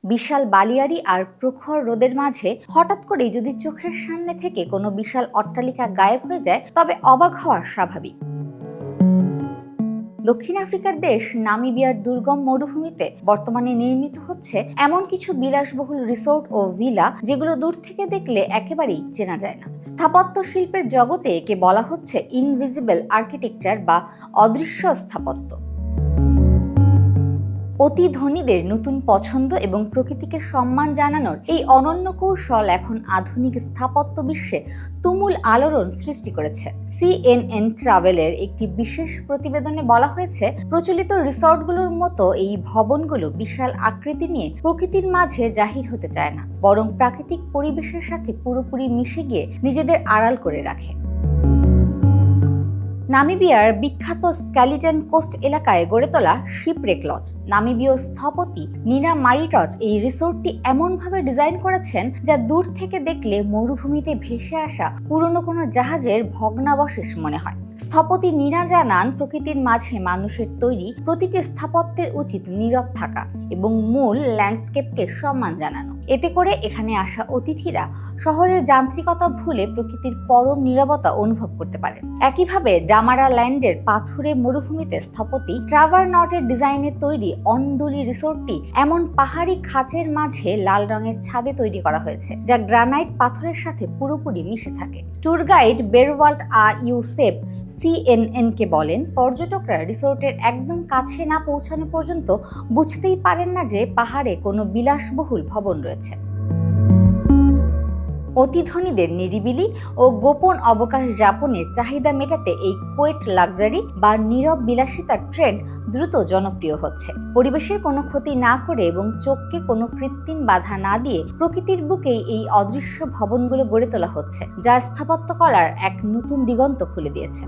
বিশাল বালিয়াড়ি আর প্রখর রোদের মাঝে হঠাৎ করেই যদি চোখের সামনে থেকে কোনো বিশাল অট্টালিকা গায়েব হয়ে যায়, তবে অবাক হওয়া স্বাভাবিক। দক্ষিণ আফ্রিকার দেশ নামিবিয়ার দুর্গম মরুভূমিতে বর্তমানে নির্মিত হচ্ছে এমন কিছু বিলাসবহুল রিসোর্ট ও ভিলা, যেগুলো দূর থেকে দেখলে একেবারেই চেনা যায় না। স্থাপত্য শিল্পের জগতে একে বলা হচ্ছে ইনভিজিবল আর্কিটেকচার বা অদৃশ্য স্থাপত্য। অতি ধনীদের নতুন পছন্দ এবং প্রকৃতিকে সম্মান জানানোর এই অনন্য কৌশল এখন আধুনিক স্থাপত্য বিশ্বে তুমুল আলোড়ন সৃষ্টি করেছে। CNN ট্রাভেলের একটি বিশেষ প্রতিবেদনে বলা হয়েছে, প্রচলিত রিসর্টগুলোর মতো এই ভবনগুলো বিশাল আকৃতি নিয়ে প্রকৃতির মাঝে জাহির হতে চায় না, বরং প্রাকৃতিক পরিবেশের সাথে পুরোপুরি মিশে গিয়ে নিজেদের আড়াল করে রাখে। নামিবিয়ার বিখ্যাত স্ক্যালিটন কোস্ট এলাকায় গড়ে তোলা শিপরেক লজ নামিবীয় স্থপতি নিনা মারিটজ এই রিসোর্টটি এমনভাবে ডিজাইন করেছেন, যা দূর থেকে দেখলে মরুভূমিতে ভেসে আসা পুরনো কোনো জাহাজের ভগ্নাবশেষ মনে হয়। স্থপতি নিনা জানান, প্রকৃতির মাঝে মানুষের তৈরি প্রতিটি স্থাপত্যের উচিত নীরব থাকা এবং মূল ল্যান্ডস্কেপকে সম্মান জানানো। এতে করে এখানে আসা অতিথিরা শহরের যান্ত্রিকতা ভুলে প্রকৃতির পরম নীরবতা অনুভব করতে পারেন। একইভাবে ডামারা ল্যান্ডের পাথুরে মরুভূমিতে স্থপতি ট্রাভার নটের ডিজাইনে তৈরি অন্ডুলি রিসোর্টটি এমন পাহাড়ি খাঁচের মাঝে লাল রঙের ছাদে তৈরি করা হয়েছে, যা গ্রানাইট পাথরের সাথে পুরোপুরি মিশে থাকে। ট্যুর গাইড বেরওয়াল্ট ইউসেপ CNN কে বলেন, পর্যটকরা রিসোর্টের একদম কাছে না পৌঁছানো পর্যন্ত বুঝতেই পারেন না যে পাহাড়ে কোনো বিলাসবহুল ভবন রয়েছে। অতি ধনীদের নিরিবিলি ও গোপন অবকাশ যাপনের চাহিদা মেটাতে এই কোয়েট লাক্সারি বা নীরব বিলাসিতার ট্রেন্ড দ্রুত জনপ্রিয় হচ্ছে। পরিবেশের কোনো ক্ষতি না করে এবং চোখকে কোনো কৃত্রিম বাধা না দিয়ে প্রকৃতির বুকেই এই অদৃশ্য ভবনগুলো গড়ে তোলা হচ্ছে, যা স্থাপত্যকলার এক নতুন দিগন্ত খুলে দিয়েছে।